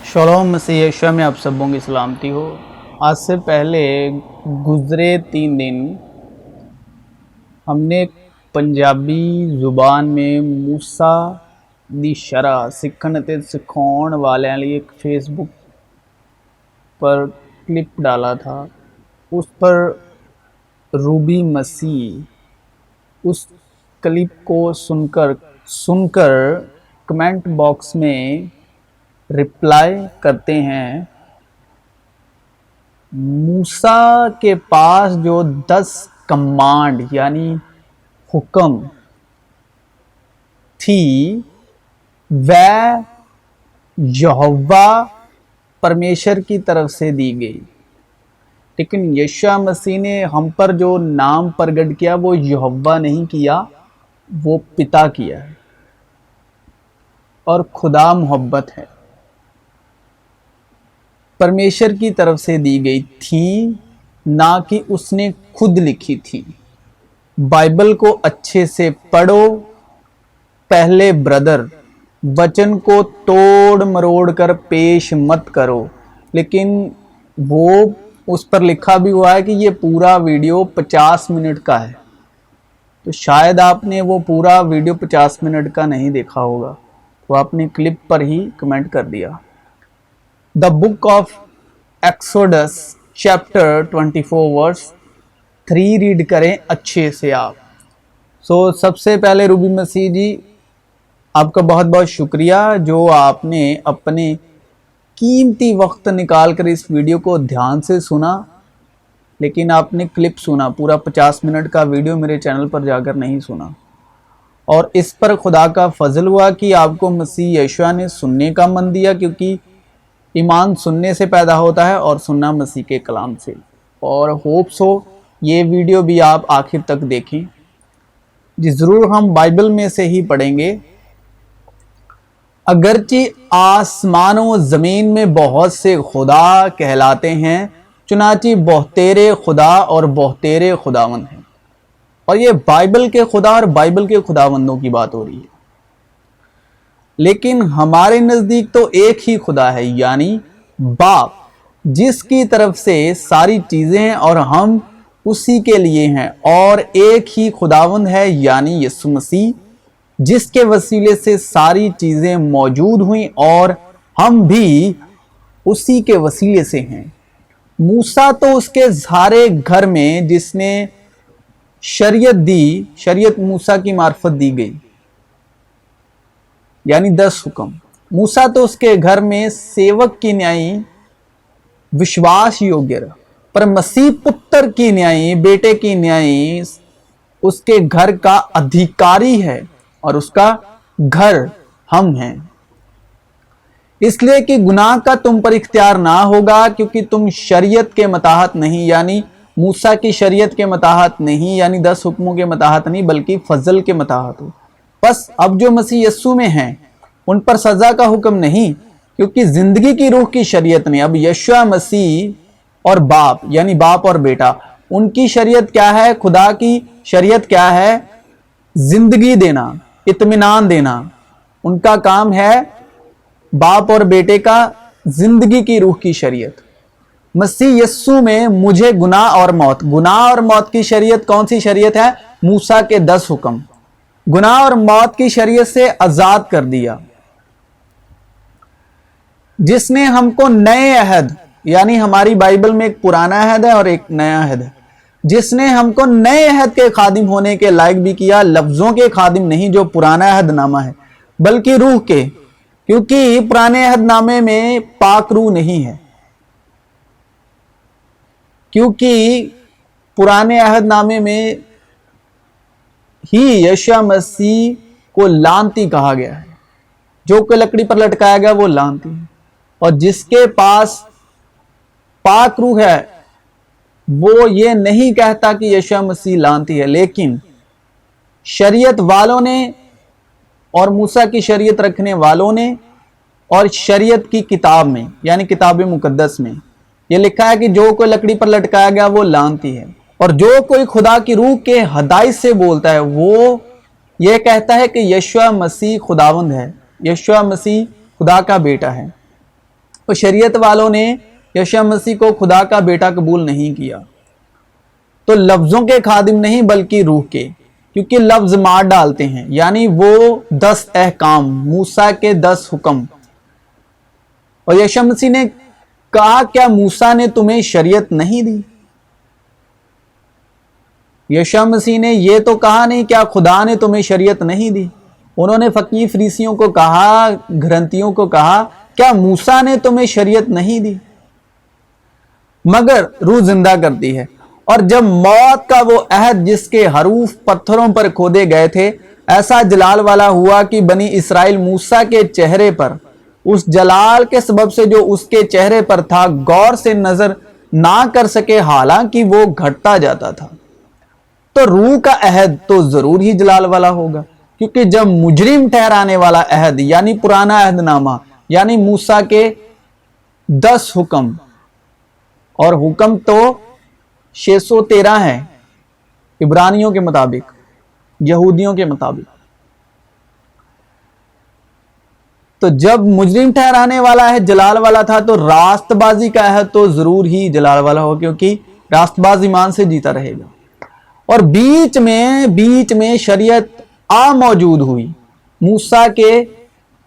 शलोम मसीह यीशु में आप सबों की सलामती हो। आज से पहले गुज़रे 3 दिन हमने पंजाबी ज़ुबान में मूसा दी शरह सिखण ते सिखाउण वालियां लिए एक फेसबुक पर क्लिप डाला था। उस पर रूबी मसीह उस क्लिप को सुनकर कमेंट बॉक्स में रिप्लाई करते हैं, मूसा के पास जो 10 कमांड यानी हुक्म थी वह यहोवा परमेश्वर की तरफ से दी गई, लेकिन यीशु मसीह ने हम पर जो नाम प्रगट किया वो यहोवा नहीं किया, वो पिता किया है। और खुदा मोहब्बत है, परमेश्वर की तरफ से दी गई थी, ना कि उसने खुद लिखी थी। बाइबल को अच्छे से पढ़ो। पहले ब्रदर, वचन को तोड़ मरोड़ कर पेश मत करो, लेकिन वो उस पर लिखा भी हुआ है कि ये पूरा वीडियो 50 मिनट का है, तो शायद आपने वो पूरा वीडियो 50 मिनट का नहीं देखा होगा, तो आपने क्लिप पर ही कमेंट कर दिया। The book of Exodus chapter 24 verse 3 read करें अच्छे से आप। सबसे पहले रूबी मसीह जी, आपका बहुत बहुत शुक्रिया जो आपने अपने कीमती वक्त निकाल कर इस वीडियो को ध्यान से सुना, लेकिन आपने क्लिप सुना, पूरा 50 मिनट का वीडियो मेरे चैनल पर जाकर नहीं सुना। और इस पर खुदा का फजल हुआ कि आपको मसीह यीशु ने सुनने का मन दिया, क्योंकि ईमान सुनने से पैदा होता है और सुनना मसीह के कलाम से। और होप्स हो ये वीडियो भी आप आखिर तक देखें। जी ज़रूर, हम बाइबल में से ही पढ़ेंगे। अगरचे आसमानों ज़मीन में बहुत से खुदा कहलाते हैं, चुनांचे बहुतेरे खुदा और बहुतेरे खुदावंद हैं। और ये बाइबल के खुदा और बाइबल के खुदावंदों की बात हो रही है, लेकिन हमारे नज़दीक तो एक ही खुदा है, यानी बाप, जिसकी तरफ से सारी चीज़ें हैं और हम उसी के लिए हैं। और एक ही खुदावंद है, यानी यीशु मसीह, जिसके वसीले से सारी चीज़ें मौजूद हुई और हम भी उसी के वसीले से हैं। मूसा तो उसके सारे घर में जिसने शरीयत दी, शरीयत मूसा की मार्फत दी गई, यानी 10 हुक्म। मूसा तो उसके घर में सेवक की न्यायी विश्वास योग्य रहा, पर मसीह पुत्र की न्यायी, बेटे की न्यायी उसके घर का अधिकारी है, और उसका घर हम हैं। इसलिए कि गुनाह का तुम पर इख्तियार ना होगा, क्योंकि तुम शरीयत के मताहत नहीं, यानी मूसा की शरीयत के मताहत नहीं, यानी 10 हुक्मों के मताहत नहीं, बल्कि फजल के मताहत हो। बस अब जो मसीह यस्सु में हैं उन पर सजा का हुक्म नहीं, क्योंकि जिंदगी की रूह की शरीयत ने, अब यीशु मसीह और बाप, यानी बाप और बेटा, उनकी शरीयत क्या है? खुदा की शरीयत क्या है? जिंदगी देना, इत्मीनान देना। उनका काम है बाप और बेटे का जिंदगी की रूह की शरीयत। मसीह यस्सु में मुझे गुनाह और मौत की शरीयत कौन सी शरीयत है? मूसा के 10 हुक्म। गुनाह और मौत की शरीयत से आजाद कर दिया, जिसने हमको नए अहद, यानी हमारी बाइबल में एक पुराना अहद है और एक नया अहद है, जिसने हमको नए अहद के खादिम होने के लायक भी किया, लफ्जों के खादिम नहीं जो पुराना अहद नामा है, बल्कि रूह के, क्योंकि पुराने अहद नामे में पाक रूह नहीं है, क्योंकि पुराने अहद नामे में ही यीशु मसीह को लानती कहा गया है। जो कोई लकड़ी पर लटकाया गया वो लानती है, और जिसके पास पाक रूह है वो ये नहीं कहता कि यीशु मसीह लानती है, लेकिन शरीयत वालों ने और मूसा की शरीयत रखने वालों ने और शरीयत की किताब में, यानी किताब मुकद्दस में ये लिखा है कि जो कोई लकड़ी पर लटकाया गया वो लानती है। और जो कोई खुदा की रूह के हदायत से बोलता है वो ये कहता है कि यीशु मसीह खुदावंद है, यीशु मसीह खुदा का बेटा है। تو شریعت والوں نے یشوع مسیح کو خدا کا بیٹا قبول نہیں کیا، تو لفظوں کے خادم نہیں بلکہ روح کے، کیونکہ لفظ مار ڈالتے ہیں، یعنی وہ 10 احکام، موسیٰ کے 10 حکم۔ اور یشوع مسیح نے کہا کیا موسیٰ نے تمہیں شریعت نہیں دی؟ یشوع مسیح نے یہ تو کہا نہیں کیا خدا نے تمہیں شریعت نہیں دی۔ انہوں نے فقیہ فریسیوں کو کہا، گھرنتیوں کو کہا کیا موسیٰ نے تمہیں شریعت نہیں دی؟ مگر روح زندہ کرتی ہے، اور جب موت کا وہ عہد جس کے حروف پتھروں پر کھودے گئے تھے ایسا جلال والا ہوا کہ بنی اسرائیل موسیٰ کے چہرے پر اس جلال کے سبب سے جو اس کے چہرے پر تھا غور سے نظر نہ کر سکے، حالانکہ وہ گھٹتا جاتا تھا۔ تو روح کا عہد تو ضرور ہی جلال والا ہوگا، کیونکہ جب مجرم ٹھہرانے والا عہد یعنی پرانا عہد نامہ یعنی موسیٰ کے 10 حکم، اور حکم تو 613 ہے عبرانیوں کے مطابق، یہودیوں کے مطابق، تو جب مجرم ٹھہرانے والا ہے جلال والا تھا تو راست بازی کا عہد تو ضرور ہی جلال والا ہو، کیونکہ راست باز ایمان سے جیتا رہے گا۔ اور بیچ میں شریعت موجود ہوئی، موسیٰ کے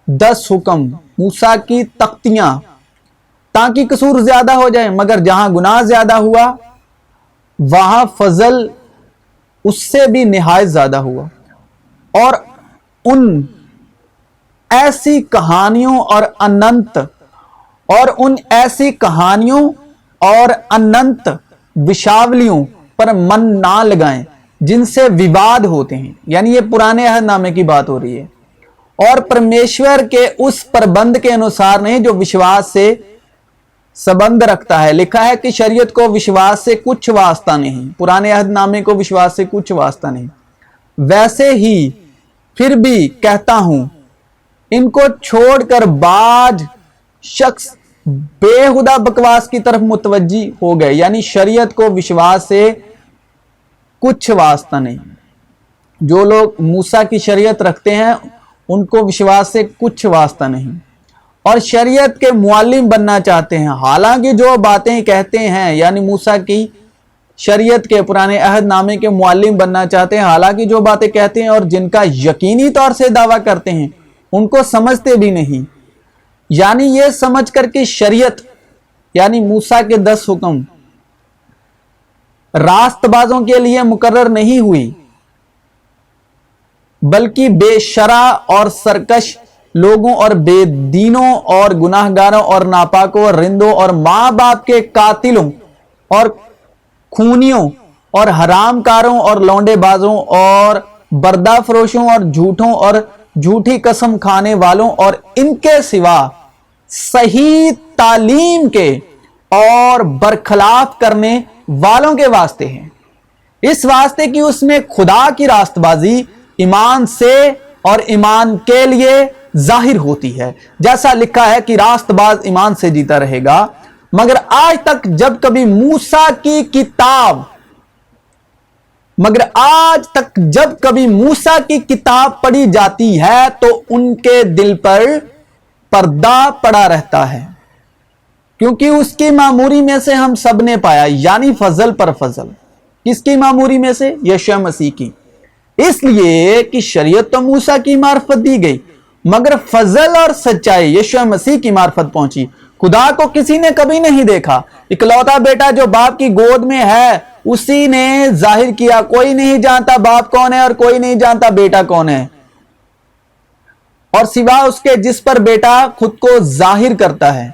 10 حکم، موسیٰ کی تختیاں، تاکہ قصور زیادہ ہو جائے، مگر جہاں گناہ زیادہ ہوا وہاں فضل اس سے بھی نہایت زیادہ ہوا۔ اور ان ایسی کہانیوں اور اننت وشاولیوں پر من نہ لگائیں جن سے وواد ہوتے ہیں، یعنی یہ پرانے عہد نامے کی بات ہو رہی ہے، اور پرمیشور کے اس پربند کے انوسار نہیں جو وشواس سے سبند رکھتا ہے۔ لکھا ہے کہ شریعت کو وشواس سے کچھ واسطہ نہیں، پرانے عہد نامے کو وشواس سے کچھ واسطہ نہیں، ویسے ہی پھر بھی کہتا ہوں ان کو چھوڑ کر بعض شخص بےہودہ بکواس کی طرف متوجہ ہو گئے، یعنی شریعت کو وشواس سے کچھ واسطہ نہیں۔ جو لوگ موسیٰ کی شریعت رکھتے ہیں ان کو وشواس سے کچھ واسطہ نہیں، اور شریعت کے معلم بننا چاہتے ہیں، حالانکہ جو باتیں کہتے ہیں، یعنی موسیٰ کی شریعت کے پرانے عہد نامے کے معلم بننا چاہتے ہیں، حالانکہ جو باتیں کہتے ہیں اور جن کا یقینی طور سے دعویٰ کرتے ہیں ان کو سمجھتے بھی نہیں، یعنی یہ سمجھ کر کہ شریعت یعنی موسیٰ کے 10 حکم راست بازوں کے لیے مقرر نہیں ہوئی، بلکہ بے شرع اور سرکش لوگوں اور بے دینوں اور گناہ گاروں اور ناپاکوں اور رندوں اور ماں باپ کے قاتلوں اور خونیوں اور حرام کاروں اور لونڈے بازوں اور بردہ فروشوں اور جھوٹوں اور جھوٹی قسم کھانے والوں اور ان کے سوا صحیح تعلیم کے اور برخلاف کرنے والوں کے واسطے ہیں، اس واسطے کہ اس میں خدا کی راست بازی ایمان سے اور ایمان کے لیے ظاہر ہوتی ہے، جیسا لکھا ہے کہ راست باز ایمان سے جیتا رہے گا۔ مگر آج تک جب کبھی موسیٰ کی کتاب پڑھی جاتی ہے تو ان کے دل پر پردہ پڑا رہتا ہے، کیونکہ اس کی معموری میں سے ہم سب نے پایا، یعنی فضل پر فضل۔ کس کی معموری میں سے؟ یشوع مسیح کی، اس لیے کہ شریعت تو موسیٰ کی معرفت دی گئی، مگر فضل اور سچائی یشوع مسیح کی معرفت پہنچی۔ خدا کو کسی نے کبھی نہیں دیکھا، اکلوتا بیٹا جو باپ کی گود میں ہے اسی نے ظاہر کیا، کوئی نہیں جانتا باپ کون ہے اور کوئی نہیں جانتا بیٹا کون ہے، اور سوا اس کے جس پر بیٹا خود کو ظاہر کرتا ہے۔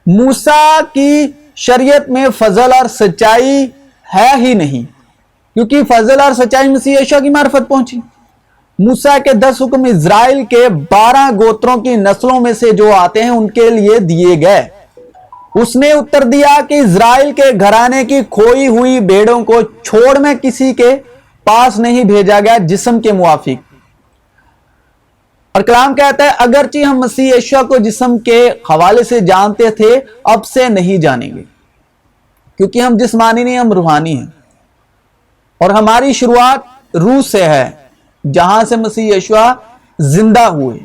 موسیٰ کی شریعت میں فضل اور سچائی ہے ہی نہیں، کیونکہ فضل اور سچائی مسیح یشوع کی معرفت پہنچی۔ موسیٰ کے 10 حکم اسرائیل کے 12 گوتروں کی نسلوں میں سے جو آتے ہیں ان کے لیے دیے گئے۔ اس نے اتر دیا کہ اسرائیل کے گھرانے کی کھوئی ہوئی بھیڑوں کو چھوڑ میں کسی کے پاس نہیں بھیجا گیا جسم کے موافق۔ اور کلام کہتا ہے اگرچہ ہم مسیح یشوع کو جسم کے حوالے سے جانتے تھے اب سے نہیں جانیں گے، کیونکہ ہم جسمانی نہیں، ہم روحانی ہیں، اور ہماری شروعات روح سے ہے جہاں سے مسیح یشوع زندہ ہوئے،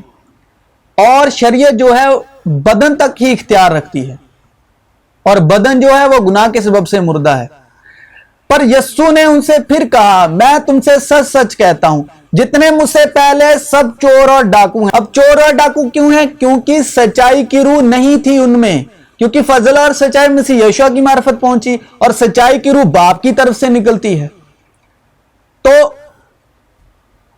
اور شریعت جو ہے بدن तक ही इख्तियार रखती है और बदन जो है वो गुनाह के सबब से मुर्दा है। पर यस्सु ने उनसे फिर कहा, मैं तुमसे सच सच कहता हूं, जितने मुझसे पहले सब चोर और डाकू हैं। अब चोर और डाकू क्यों हैं? क्योंकि सच्चाई की रूह नहीं थी उनमें, क्योंकि फजल और सच्चाई मसीह यीशु की मार्फत पहुंची और सच्चाई की रूह बाप की तरफ से निकलती है। तो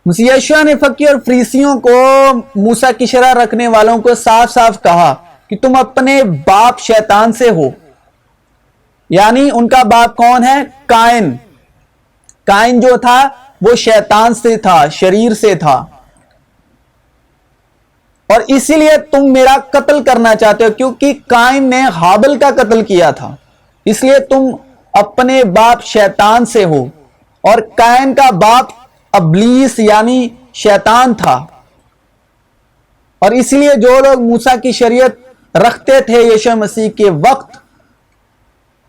मसीह यीशु ने फकी और फरीसियों को, मूसा की शरह रखने वालों को साफ साफ कहा कि तुम अपने बाप शैतान से हो। यानी उनका बाप कौन है? काइन। काइन जो था वो शैतान से था, शरीर से था, और इसीलिए तुम मेरा कत्ल करना चाहते हो, क्योंकि काइन ने हाबिल का कत्ल किया था, इसलिए तुम अपने बाप शैतान से हो। और काइन का बाप अब्लीस यानी शैतान था, और इसलिए जो लोग मूसा की शरीयत रखते थे यीशु मसीह के वक्त,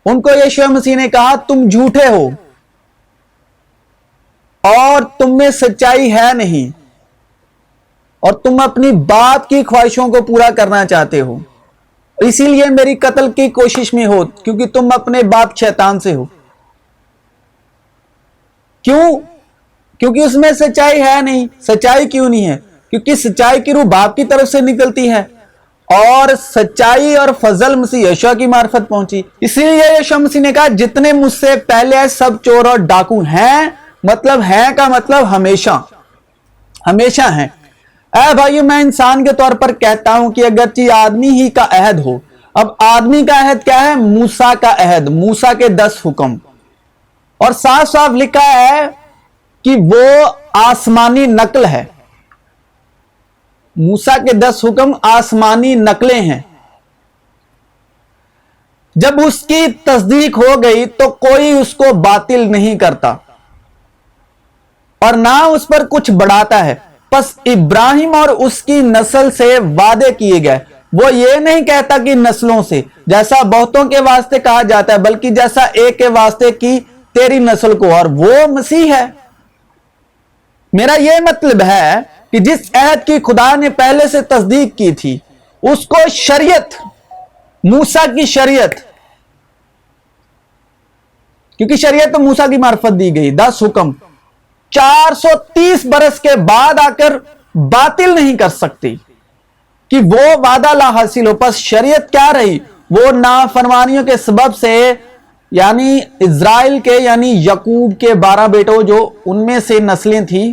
उनको यीशु मसीह ने कहा तुम झूठे हो और तुम में सच्चाई है नहीं, और तुम अपनी बाप की ख्वाहिशों को पूरा करना चाहते हो, इसीलिए मेरी कत्ल की कोशिश में हो, क्योंकि तुम अपने बाप शैतान से हो। क्यों? क्योंकि उसमें सच्चाई है नहीं। सच्चाई क्यों नहीं है? क्योंकि सच्चाई की रूह बाप की तरफ से निकलती है, और सच्चाई और फजल मसीह यीशु की मार्फत पहुंची। इसलिए यीशु मसीह ने कहा जितने मुझसे पहले सब चोर और डाकू हैं, मतलब हैं का मतलब हमेशा, हमेशा हैं। ऐ भाइयों, मैं इंसान के तौर पर कहता हूं कि अगरचे आदमी ही का अहद हो। अब आदमी का अहद क्या है? मूसा का अहद, मूसा के 10 हुक्म, और साफ साफ लिखा है कि वो आसमानी नकल है। मूसा के 10 हुक्म आसमानी नकलें हैं। जब उसकी तस्दीक हो गई तो कोई उसको बातिल नहीं करता और ना उस पर कुछ बढ़ाता है। बस इब्राहिम और उसकी नस्ल से वादे किए गए। वो ये नहीं कहता कि नस्लों से, जैसा बहुतों के वास्ते कहा जाता है, बल्कि जैसा एक के वास्ते की तेरी नस्ल को, और वो मसीह है। मेरा यह मतलब है कि जिस अहद की खुदा ने पहले से तस्दीक की थी, उसको शरीयत, मूसा की शरीयत, क्योंकि शरीयत तो मूसा की मार्फत दी गई, 10 हुक्म 430 बरस के बाद आकर बातिल नहीं कर सकती कि वो वादा ला हासिल हो। बस शरीयत क्या रही? वो नाफरमानियों के सबब से, यानी इज़राइल के, यानी यकूब के 12 बेटों जो उनमें से नस्लें थी,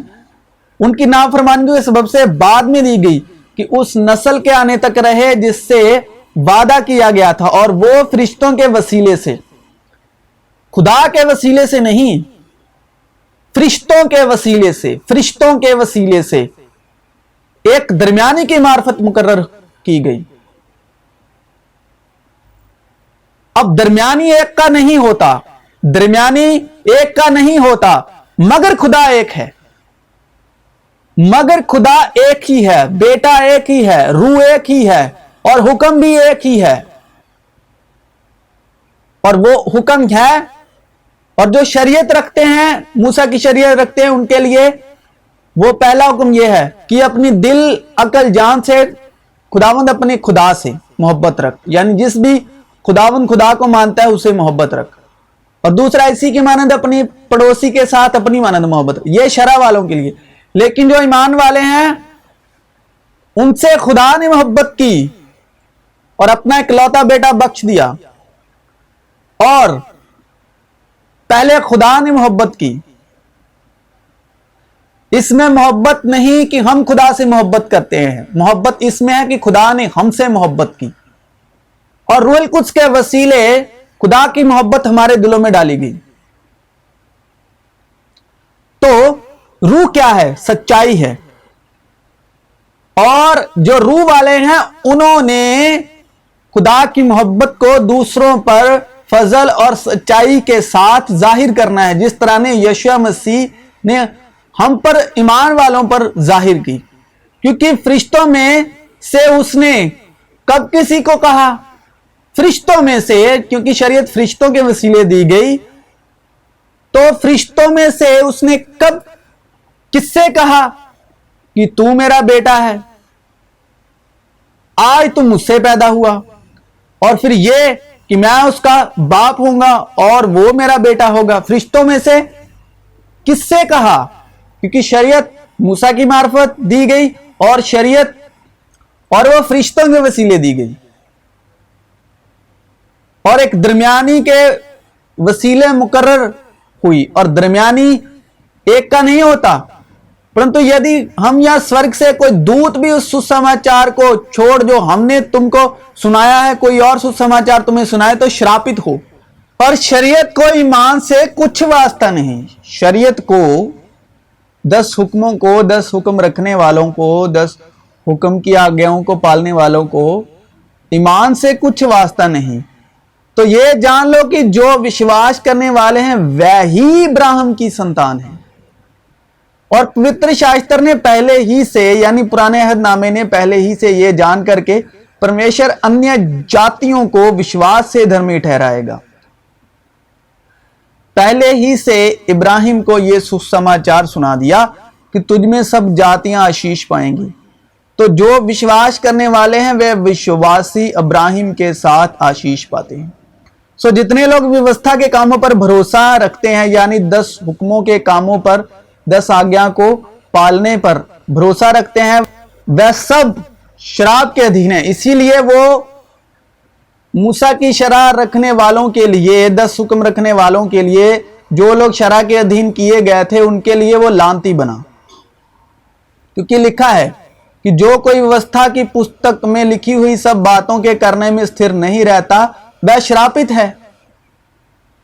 उनकी नाफरमानियों के सबब से बाद में दी गई कि उस नस्ल के आने तक रहे जिससे वादा किया गया था, और वो फरिश्तों के वसीले से, खुदा के वसीले से नहीं, फरिश्तों के वसीले से, फरिश्तों के वसीले से एक दरमियानी की मार्फत मुकर्रर की गई। अब दरमियानी एक का नहीं होता, दरमियानी एक का नहीं होता, मगर खुदा एक है, मगर खुदा एक ही है, बेटा एक ही है, रूह एक ही है, और हुक्म भी एक ही है। और वो हुक्म है, और जो शरीयत रखते हैं, मूसा की शरीयत रखते हैं, उनके लिए वो पहला हुक्म ये है कि अपनी दिल, अकल, जान से खुदावंद अपने खुदा से मोहब्बत रख, यानी जिस भी खुदावंद खुदा को मानता है उसे मोहब्बत रख। और दूसरा, इसी की मानंद अपनी पड़ोसी के साथ अपनी मानंद मोहब्बत। ये शरह वालों के लिए। लेकिन जो ईमान वाले हैं, उनसे खुदा ने मोहब्बत की और अपना इकलौता बेटा बख्श दिया, और पहले खुदा ने मोहब्बत की। इसमें मोहब्बत नहीं कि हम खुदा से मोहब्बत करते हैं, मोहब्बत इसमें है कि खुदा ने हमसे मोहब्बत की, और रूहुल कुद्स के वसीले खुदा की मोहब्बत हमारे दिलों में डाली गई। तो रूह क्या है? सच्चाई है। और जो रूह वाले हैं, उन्होंने खुदा की मोहब्बत को दूसरों पर फजल और सच्चाई के साथ जाहिर करना है, जिस तरह ने यीशु मसीह ने हम पर, ईमान वालों पर जाहिर की। क्योंकि फरिश्तों में से उसने कब किसी को कहा? फरिश्तों में से, क्योंकि शरीयत फरिश्तों के वसीले दी गई, तो फरिश्तों में से उसने कब किससे कहा कि तू मेरा बेटा है? आज तुम मुझसे पैदा हुआ, और फिर ये कि मैं उसका बाप होऊंगा और वो मेरा बेटा होगा। फरिश्तों में से किससे कहा? क्योंकि शरीयत मूसा की मार्फत दी गई और शरीयत और वो फरिश्तों के वसीले दी गई, और एक दरमियानी के वसीले मुकर्रर हुई, और दरमियानी एक का नहीं होता। परंतु यदि हम या स्वर्ग से कोई दूत भी उस सुसमाचार को छोड़ जो हमने तुमको सुनाया है, कोई और सुसमाचार तुम्हें सुनाए तो श्रापित हो। और शरीयत को ईमान से कुछ वास्ता नहीं। शरीयत को 10 हुक्मों को, 10 हुक्म रखने वालों को, 10 हुक्म की आज्ञाओं को पालने वालों को ईमान से कुछ वास्ता नहीं। तो ये जान लो कि जो विश्वास करने वाले हैं वह ही इब्राहिम की संतान है। और पवित्र शास्त्र ने पहले ही से, यानी पुराने अहदनामे ने पहले ही से ये जान करके परमेश्वर अन्य जातियों को विश्वास से धर्मी ठहराएगा। पहले ही से इब्राहिम को यह सुसमाचार सुना दिया कि तुझ में सब जातियां आशीष पाएंगी। तो जो विश्वास करने वाले हैं वे विश्वासी इब्राहिम के साथ आशीष पाते हैं। सो जितने लोग व्यवस्था के कामों पर भरोसा रखते हैं, यानी 10 हुक्मों के कामों पर, 10 आज्ञा को पालने पर भरोसा रखते हैं, वह सब शराब के अधीन है। इसीलिए वो मूसा की शरह रखने वालों के लिए, 10 हुक्म रखने वालों के लिए, जो लोग शरह के अधीन किए गए थे उनके लिए वो लानती बना। क्योंकि लिखा है कि जो कोई व्यवस्था की पुस्तक में लिखी हुई सब बातों के करने में स्थिर नहीं रहता वह श्रापित है।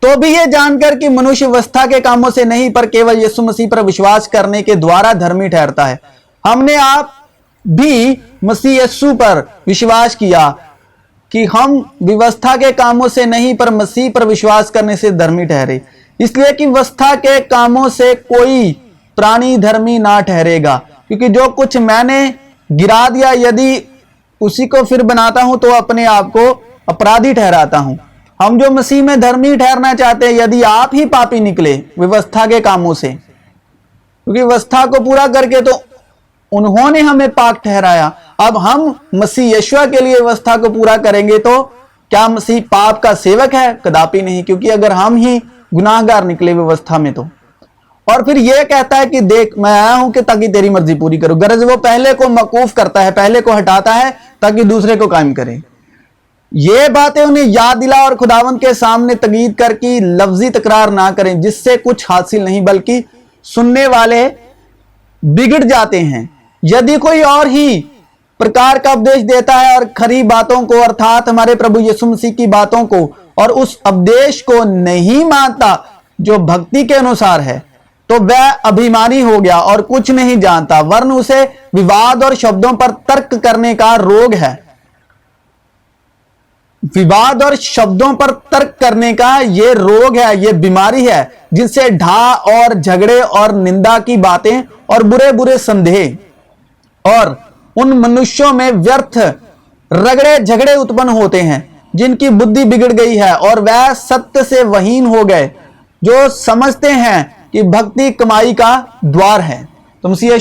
तो भी ये जानकर कि मनुष्य व्यवस्था के कामों से नहीं पर केवल यीशु मसीह पर विश्वास करने के द्वारा धर्मी ठहरता है। हमने आप भी मसीह यीशु पर विश्वास किया कि हम व्यवस्था के कामों से नहीं पर मसीह पर विश्वास करने से धर्मी ठहरे। इसलिए कि व्यवस्था के कामों से कोई प्राणी धर्मी ना ठहरेगा, क्योंकि जो कुछ मैंने गिरा दिया यदि उसी को फिर बनाता हूं तो अपने आप को अपराधी ठहराता हूं। हम जो मसीह में धर्मी ठहरना चाहते हैं, यदि आप ही पापी निकले व्यवस्था के कामों से, क्योंकि व्यवस्था को पूरा करके तो उन्होंने हमें पाक ठहराया, अब हम मसीह यीशु के लिए व्यवस्था को पूरा करेंगे तो क्या मसीह पाप का सेवक है? कदापि नहीं, क्योंकि अगर हम ही गुनाहगार निकले व्यवस्था में तो। और फिर यह कहता है कि देख मैं आया हूं कि ताकि तेरी मर्जी पूरी करूं। गरज वो पहले को मकूफ करता है, पहले को हटाता है ताकि दूसरे को कायम करे। ये बातें उन्हें याद दिला और खुदावंद के सामने तकीद कर कि लफ्जी तकरार ना करें, जिससे कुछ हासिल नहीं बल्कि सुनने वाले बिगड़ जाते हैं। यदि कोई और ही प्रकार का उपदेश देता है और खरी बातों को अर्थात हमारे प्रभु यीशु मसीह की बातों को और उस उपदेश को नहीं मानता जो भक्ति के अनुसार है, तो वह अभिमानी हो गया और कुछ नहीं जानता, वरन उसे विवाद और शब्दों पर तर्क करने का रोग है। विवाद और शब्दों पर तर्क करने का यह रोग है, यह बीमारी है, जिससे ढा और झगड़े और निंदा की बातें और बुरे बुरे संदेह और उन मनुष्यों में व्यर्थ रगड़े झगड़े उत्पन्न होते हैं जिनकी बुद्धि बिगड़ गई है और वह सत्य से वहीन हो गए, जो समझते हैं कि भक्ति कमाई का द्वार है। तो मसीह